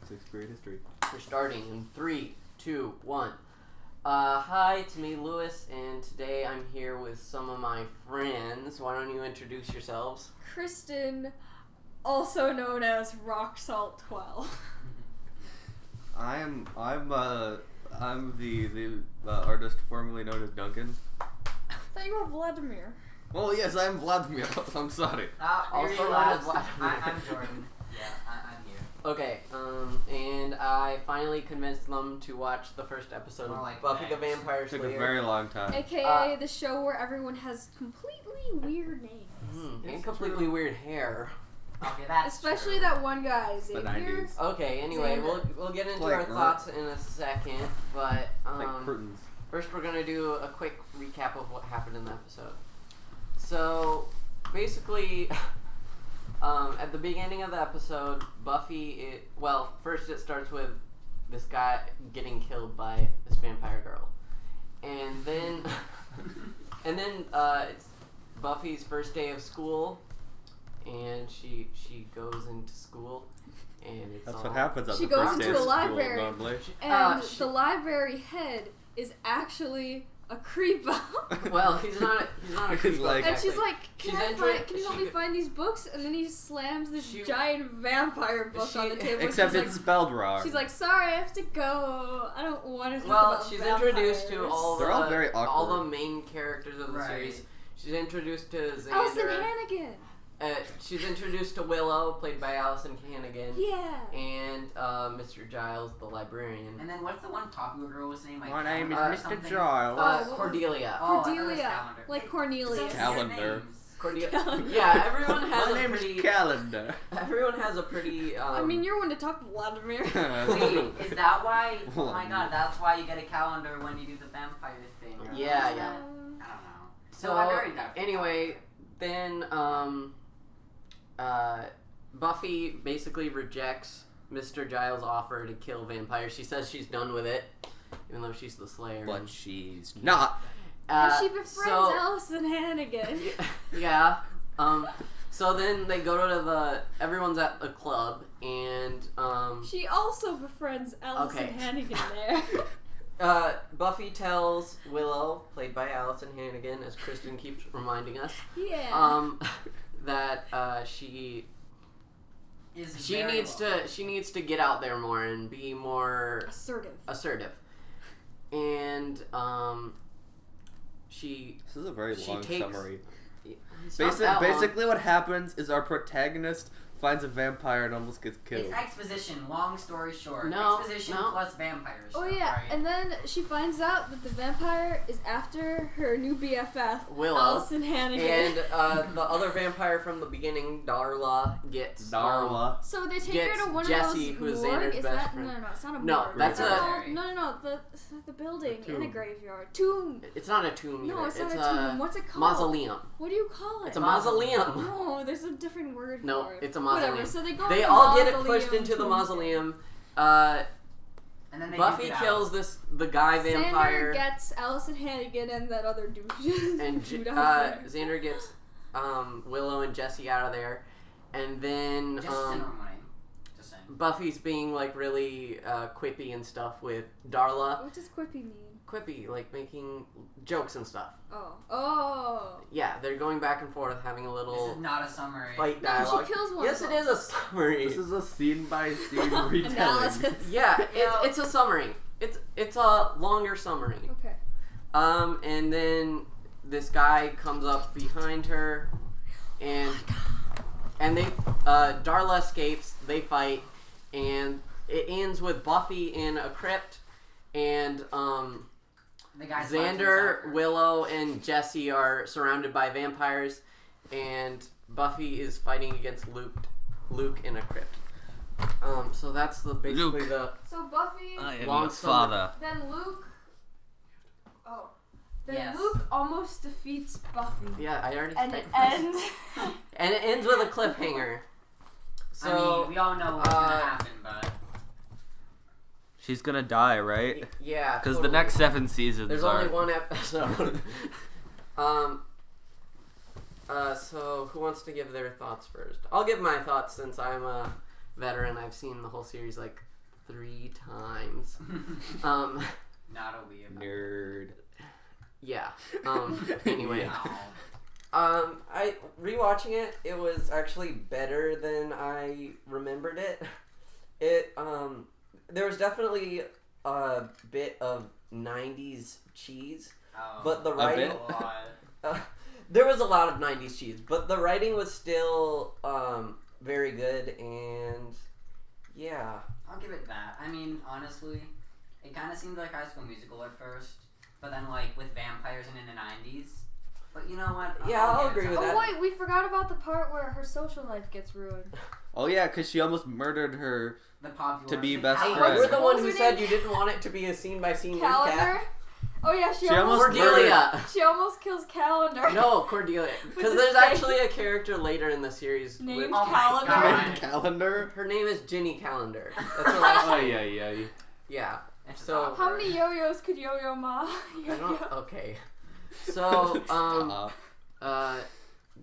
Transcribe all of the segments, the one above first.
Sixth grade history. We're starting in 3, 2, 1. Hi, it's me, Lewis, and today I'm here with some of my friends. Why don't you introduce yourselves? Kristen, also known as Rock Salt 12. I'm the artist formerly known as Duncan. I thought you were Vladimir. Well, yes, I'm Vladimir. I'm sorry. Also known as Vladimir. I'm Jordan. Yeah, I'm here. Okay, and I finally convinced them to watch the first episode of Buffy the Vampire Slayer. Took a very long time. AKA the show where everyone has completely weird names. And completely weird hair. Okay, that's Especially true. that one guy, Xavier. 90s. Okay, anyway, Xander. we'll get into Like our thoughts in a second, but Like curtains. first we're going to do a quick recap of what happened in the episode. So, basically, at the beginning of the episode, Buffy, first it starts with this guy getting killed by this vampire girl. And then, it's Buffy's first day of school, and she goes into school, and it's That's all... what happens at She the goes first day into of a school, library. normally. And she- the library head is actually a creepo. Well, he's not a He's creep, like- And she's actually. like, can you help me find these books? And then he slams this giant vampire book on the table. Except she's it's like, spelled wrong. She's like, sorry, I have to go. I don't want to talk Well, about she's vampires. introduced to all They're all very all awkward. the main characters of the Right. series. She's introduced to Xander. Allison Hannigan. She's introduced to Willow, played by Allison Hannigan. Yeah. And Mr. Giles, the librarian. And then what's the one popular girl was name? Like My name is Calendar or Mr. something? Giles. what was- Cordelia. Oh, I thought it was Cordelia. Calendar. Like Cornelius. Calendar. Cordelia. Calendar. Yeah, everyone has My a name pretty. is Calendar. Everyone has a pretty. I mean, you're one to talk to Vladimir. Wait, is that why? Oh my god, that's why you get a calendar when you do the vampire thing. Or Yeah, what is yeah. that? I don't know. So I buried that. anyway, then Buffy basically rejects Mr. Giles' offer to kill vampires. She says she's done with it, even though she's the Slayer. But she's not. And she befriends so, Allison Hannigan. Yeah. So then they go to everyone's at the club, and She also befriends Allison Hannigan there. Buffy tells Willow, played by Allison Hannigan, as Kristen keeps reminding us, Yeah. that she Very needs well. to get out there more and be more Assertive. and This is a very long takes- summary. it's not that long. Basically, what happens is our protagonist finds a vampire and almost gets killed. It's exposition. Long story short. No, Exposition no. plus vampires. Oh stuff, yeah, right? and then she finds out that the vampire is after her new BFF, Willow. Allison Hannigan. And the other vampire from the beginning, Darla, gets So they take gets her to one Jesse, of who is those morgue. Xander's Is best that friend. no? It's not a No, morgue. that's It's a- called- no. The building in a graveyard. Tomb. It's not a tomb. No, either. it's not a tomb. What's it called? Mausoleum. What do you call it? It's a mausoleum. No, there's a different word No, for it. it's a mausoleum. Whatever. So they go. They to all get mausoleum pushed into the tomb. mausoleum. And then they Buffy duke it out. kills the guy vampire. Xander gets Allison Hannigan and that other douche. And Xander gets Willow and Jesse out of there, and then Just a normal name. Just saying. Buffy's being like really quippy and stuff with Darla. What does quippy mean? Quippy, like making jokes and stuff. Oh. Yeah, they're going back and forth, having a This little is not a summary. fight No, dialogue. she kills one. Yes, it is a summary. This is a scene-by-scene retelling. Analysis. Yeah, it's a summary. It's a longer summary. Okay. And then this guy comes up behind her, and they Darla escapes. They fight, and it ends with Buffy in a crypt, and The guy's Xander, Willow, and Jesse are surrounded by vampires, and Buffy is fighting against Luke in a crypt. So that's basically Luke. the So Buffy. I am Long your summary. father. Then Luke. Oh. Then Yes. Luke almost defeats Buffy. yeah. I already And it typed this. ends. And it ends with a cliffhanger. So I mean, we all know what's gonna happen, but She's gonna die, right? yeah, Because totally. the next 7 seasons There's are... only one episode. So who wants to give their thoughts first? I'll give my thoughts since I'm veteran. I've seen the whole series like 3 times. Not a weird Nerd. Yeah. Anyway. No. I rewatching it. It was actually better than I remembered it. There was definitely a bit of 90s cheese, but the writing. There was a lot of 90s cheese, but the writing was still very good, and yeah. I'll give it that. I mean, honestly, it kind of seemed like High School Musical at first, but then like with vampires and in the 90s. But you know what? Yeah, I'll agree with that. Oh wait, we forgot about the part where her social life gets ruined. Oh yeah, because she almost murdered her to be best Hey, friend. you're the one who said you didn't want it to be a scene-by-scene Calendar? recap. Oh yeah, she almost almost Cordelia. She almost kills Calendar. No, Cordelia. Because the there's snake. actually a character later in the series Named Oh my Calendar. God. Calendar? Her name is Ginny Calendar. That's her last Oh name. yeah. Yeah. It's So awkward. How many yo-yos could Yo-Yo Ma? I don't. Okay. So, Stop.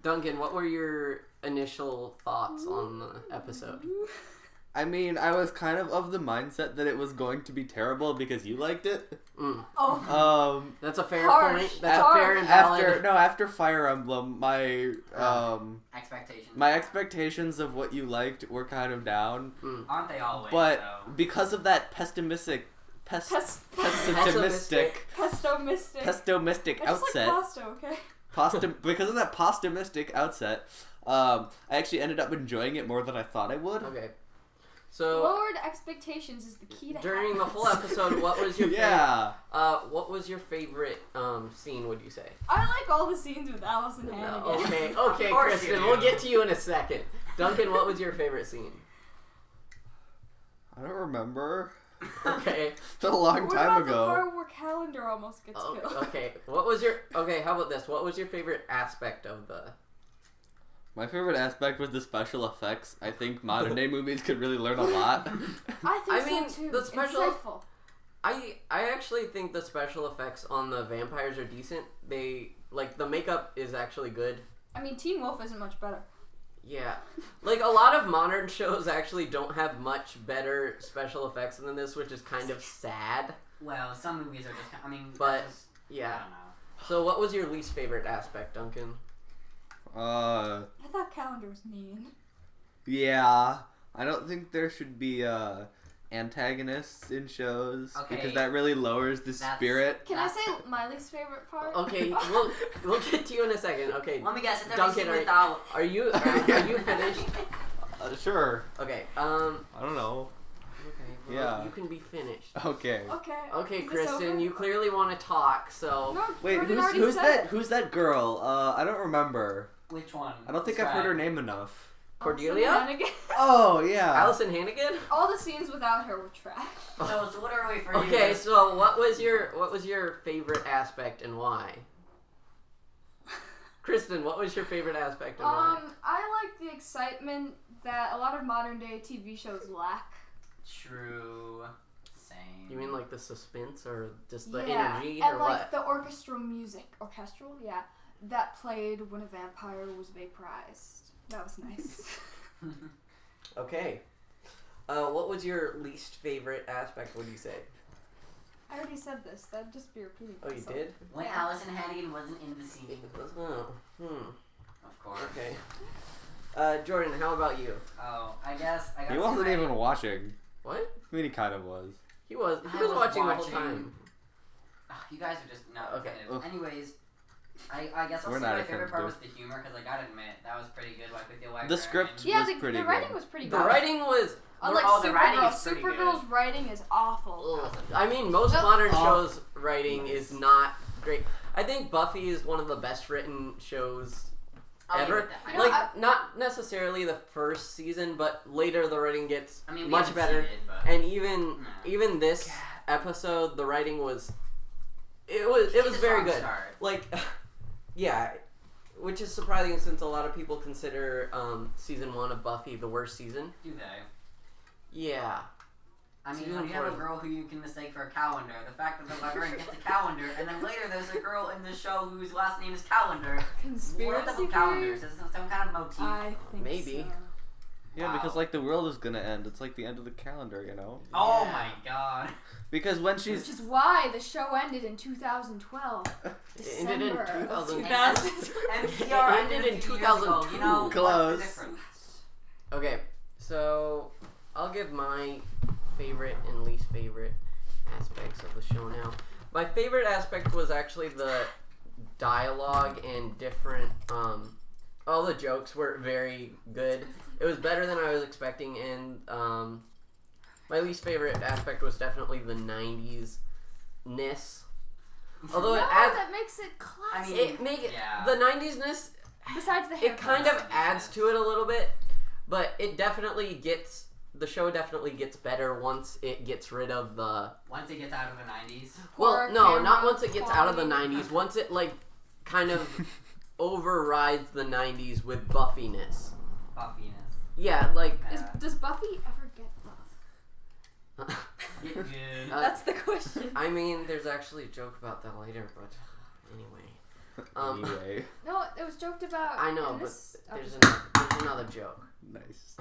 Duncan, what were your initial thoughts on the episode? I mean, I was kind of the mindset that it was going to be terrible because you liked it. Oh. That's a fair Harsh. point. That's Harsh. a fair and valid. After Fire Emblem, my Expectations. my expectations of what you liked were kind of down. Aren't they always? But though? because of that pessimistic Pesto mystic. outset, I just like pasta, okay? because of that pessimistic outset, I actually ended up enjoying it more than I thought I would. Okay. So Lowered expectations is the key to during the happiness. whole episode, what was your Yeah. what was your favorite scene? Would you say? I like all the scenes with Allison Hannigan. Okay, Of course Kristen, you do. we'll get to you in a second. Duncan, what was your favorite scene? I don't remember. Okay. It's a long What time about the ago. part where Calendar almost gets killed? Okay. What was your how about this? What was your favorite aspect of the My favorite aspect was the special effects. I think modern day movies could really learn a lot. I mean, so too. the special- Insightful. I actually think the special effects on the vampires are decent. They the makeup is actually good. I mean, Teen Wolf isn't much better. Yeah. Like a lot of modern shows actually don't have much better special effects than this, which is kind of sad. Well, some movies are just. I mean, But, that's just, yeah. I don't know. So what was your least favorite aspect, Duncan? I thought Calendar was mean. Yeah. I don't think there should be antagonists in shows Okay. because that really lowers the That's- spirit. Can I say my least favorite part? Okay, we'll get to you in a second. Okay. Let me guess. It's every Duncan, scene without. Are you finished? Sure. Okay. I don't know. Okay. Well, Yeah. You can be finished. Okay. Okay. Okay, Is this Kristen, over? you clearly want to talk, so. No, Wait, Jordan already said it. who's that girl? I don't remember. Which one? I don't think I've heard her name enough. Cordelia? Allison Hannigan. Oh yeah. Allison Hannigan? All the scenes without her were trash. So literally for you. Okay, so what was your favorite aspect and why? Kristen, what was your favorite aspect and why? I like the excitement that a lot of modern day TV shows lack. True. Same. You mean like the suspense or just the Yeah, energy and or like what? the orchestral music, yeah, that played when a vampire was vaporized. That was nice. Okay. What was your least favorite aspect, would you say? I already said this. That'd just be repeating Oh, you myself. did? When Yeah. Allison Hannigan wasn't in the scene. Oh, Of course. okay. Jordan, how about you? Oh, I guess I got. He wasn't even watching. What? I mean, he kind of was. He was I was watching the whole watching. time. You guys are just not Okay. definitive. Anyways, I guess I'll We're say not my favorite part was offensive. the humor because I gotta admit that was pretty good. Like with the The script Yeah, was pretty the writing good. was pretty The good. writing was Unlike Oh, the writing Supergirl. is pretty Supergirl's writing is awful. ugh. I mean, most No. modern Oh. shows' writing is not great. I think Buffy is one of the best written shows ever. You know, Like, not necessarily the first season, but later the writing gets I mean, we much haven't better. seen it, but And even Nah. even this episode, the writing was it was It's a very strong good. start. Like, yeah, which is surprising since a lot of people consider season 1 of Buffy the worst season. Do they? Yeah. I mean, Season when you have a 4. girl who you can mistake for a calendar, the fact that the librarian gets a calendar, and then later there's a girl in the show whose last name is Calendar. What are Conspiracy the calendars? theories? Is this some kind of motif? I think Maybe. so. Yeah, because like the world is gonna end. It's like the end of the calendar, you know. Oh Yeah. my god. Because when she's Which is why the show ended in 2012. It ended in December of 2000. 2000. NCR ended in 2002. You know, Close. what's the difference? Okay, so I'll give my favorite and least favorite aspects of the show now. My favorite aspect was actually the dialogue and different, all the jokes were very good. It was better than I was expecting, and my least favorite aspect was definitely the 90s-ness. Although No, it adds, that makes it classic. it make it, Yeah. the 90s-ness, Besides the it kind of haircuts. adds to it a little bit, but it definitely gets, the show definitely gets better once it gets rid of the, Once it gets out of the 90s. well, Poor no, not camera once it gets out of the quality. 90s, once it like kind of overrides the 90s with Buffiness. Buffiness. Yeah, like Does Buffy ever get buff? Get good. That's the question. I mean, there's actually a joke about that later, but anyway. anyway, No, it was joked about. I know, in but this there's episode. another joke. nice.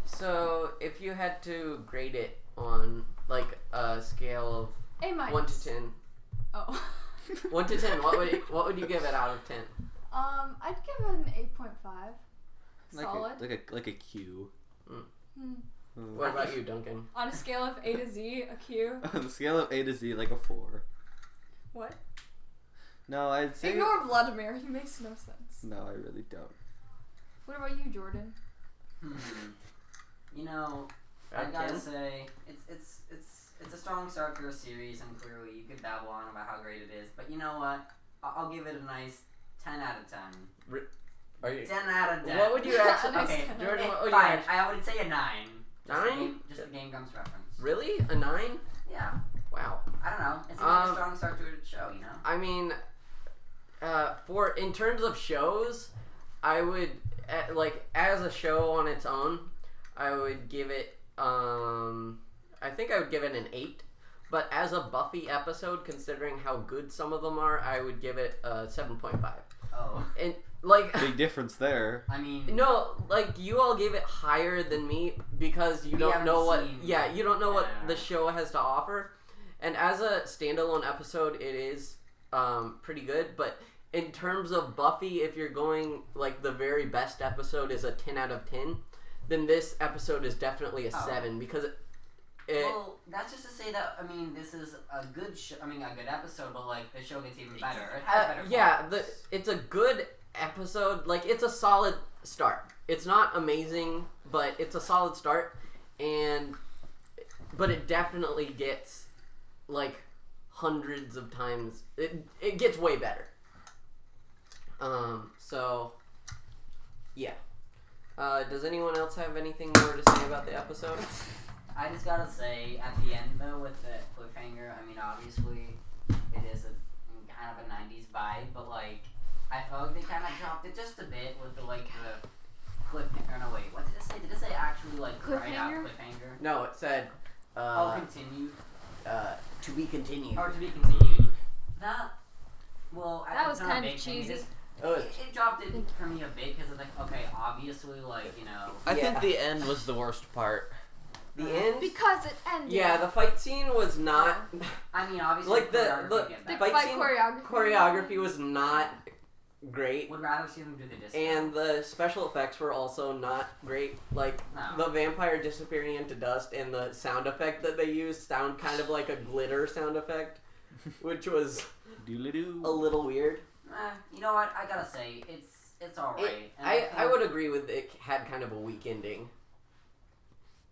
So if you had to grade it on like a scale A of minus. 1 to 10, Oh. 1 to 10, what would you give it out of 10? I'd give it an 8.5. Like Solid. like a Q. Hmm. What about you, Duncan? On a scale of A to Z, a Q. On the scale of A to Z, like a 4. What? No, I'd say. Ignore Vladimir. He makes no sense. No, I really don't. What about you, Jordan? You know, I gotta say, it's a strong start for a series, and clearly you could babble on about how great it is. But you know what? I'll give it a nice 10 out of 10. Are you? 10 out of 10. What would you actually? Nice. Okay, Jordan, what would you fine. actually? I would say a 9. Nine? Just the Game Grumps reference. Really? A 9? Yeah. Wow. I don't know. It's like a strong start to a show, you know? I mean, in terms of shows, I would like as a show on its own, I would give it. I think I would give it an 8. But as a Buffy episode, considering how good some of them are, I would give it a 7.5. Oh. And like. Big difference there. I mean. No, like you all gave it higher than me because you don't know what. Yeah, you don't know what the show has to offer. And as a standalone episode, it is pretty good. But in terms of Buffy, if you're going like the very best episode is a 10 out of 10, then this episode is definitely a 7 because well, that's just to say that this is a good show. A good episode, but like the show gets even better. It has better. yeah, qualities. it's a good episode. Like it's a solid start. It's not amazing, but it's a solid start, but it definitely gets like hundreds of times. It gets way better. So yeah. Does anyone else have anything more to say about the episode? I just gotta say, at the end though, with the cliffhanger, obviously, it is kind of a 90s vibe, but like, I felt like they kind of dropped it just a bit with the cliffhanger. No, wait, what did it say? Did it say actually right out cliffhanger? No, it said Continued. To be continued. Or to be continued. That was kind of cheesy. It dropped it for me a bit because it's like, okay, obviously, I think the end was the worst part. The end? Because it ended. Yeah, the fight scene was not. obviously, Like the fight fight scene choreography was not great, would rather see them do the disco. and the special effects were also not great. Like No. the vampire disappearing into dust and the sound effect that they used sound kind of like a glitter sound effect, which was a little weird. You know what? I gotta say, it's alright. I would agree with it had kind of a weak ending.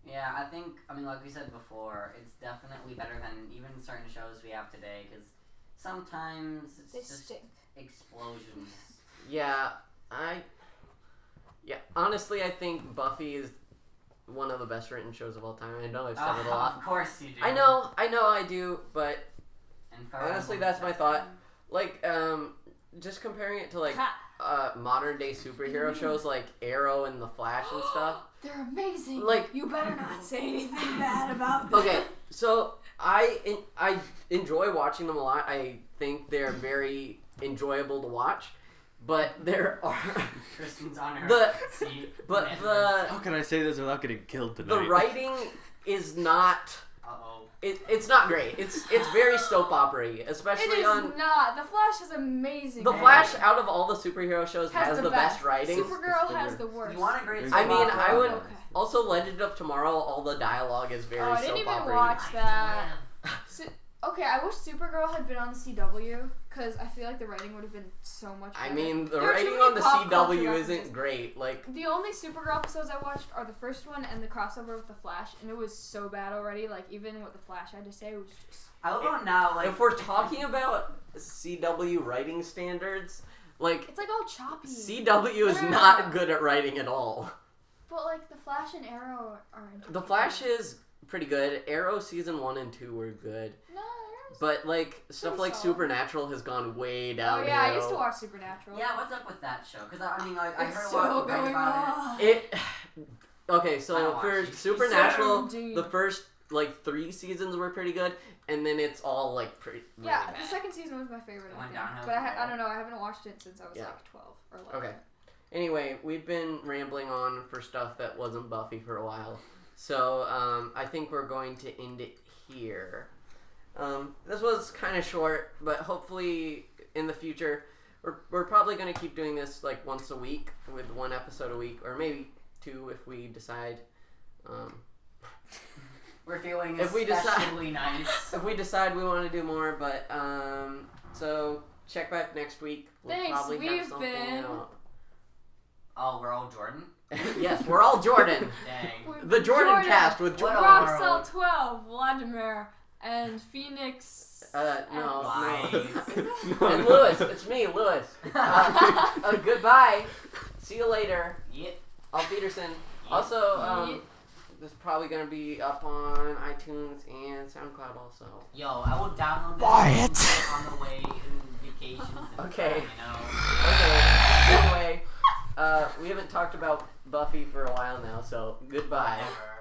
Yeah, I think, like we said before, it's definitely better than even certain shows we have today, because sometimes it's They just stink. explosions. Yeah, honestly, I think Buffy is one of the best written shows of all time. I know I've said it a lot. Of course you do. I know I do, but And honestly, that's my thought. Like, just comparing it to like modern day superhero shows like Arrow and The Flash and stuff. They're amazing. Like, you better not say anything bad about them. Okay, so I enjoy watching them a lot. I think they're very enjoyable to watch, but there are Kristen's on her The- seat. but How can I say this without getting killed tonight? the writing is not. Uh-oh. It's not great. It's very soap opera-y, It especially is on not. The Flash is amazing. The man. Flash. Out of all the superhero shows, has the best writing. Supergirl has the worst. You want a great I mean, soap I would. opera? Okay. Also, Legend of Tomorrow, all the dialogue is very Oh, I soap didn't even opera-y. watch that. Okay, I wish Supergirl had been on the CW because I feel like the writing would have been so much better. I mean, the There are too writing many on the pop culture CW references. isn't great. Like, The only Supergirl episodes I watched are the first one and the crossover with the Flash, and it was so bad already. Like even what the Flash had to say was just. I love how now, like, if we're talking about CW writing standards, like It's like all choppy. CW is Yeah. not good at writing at all. But like the Flash and Arrow are. The Flash is pretty good. Arrow season 1 and 2 were good, No, Arrow's. but like stuff Pretty like solid. Supernatural has gone way down. Oh yeah, I used to watch Supernatural. yeah, what's up with that show? Because I mean, like, I It's heard a still lot of going about it. on. It. Okay, I so don't for watch it. Supernatural, Indeed. the first like 3 seasons were pretty good, and then it's all like pretty. Really Yeah, bad. the second season was my favorite. It I went think. downhill But from I there. don't know. I haven't watched it since I was Yeah. like 12 or 11. Okay. Anyway, we've been rambling on for stuff that wasn't Buffy for a while, so I think we're going to end it here. This was kind of short, but hopefully in the future, we're probably going to keep doing this like once a week with 1 episode a week, or maybe 2 if we decide. We're feeling If we decide- especially nice. If we decide we want to do more, but so check back next week. We'll Thanks, probably have we've something been- out. Oh, we're all Jordan? Yes, we're all Jordan. Dang. The Jordan cast with What Jordan. a Roxel world. 12, Vladimir, and Phoenix. No. Lies. And Lewis, it's me, Lewis. Goodbye. See you later. Yep. Al Peterson. Yep. Also, this is probably gonna be up on iTunes and SoundCloud also. Yo, I will download this Buy it. on the way in vacations and Okay. stuff, you know. Okay. Anyway, we haven't talked about Buffy for a while now, so goodbye. Whatever.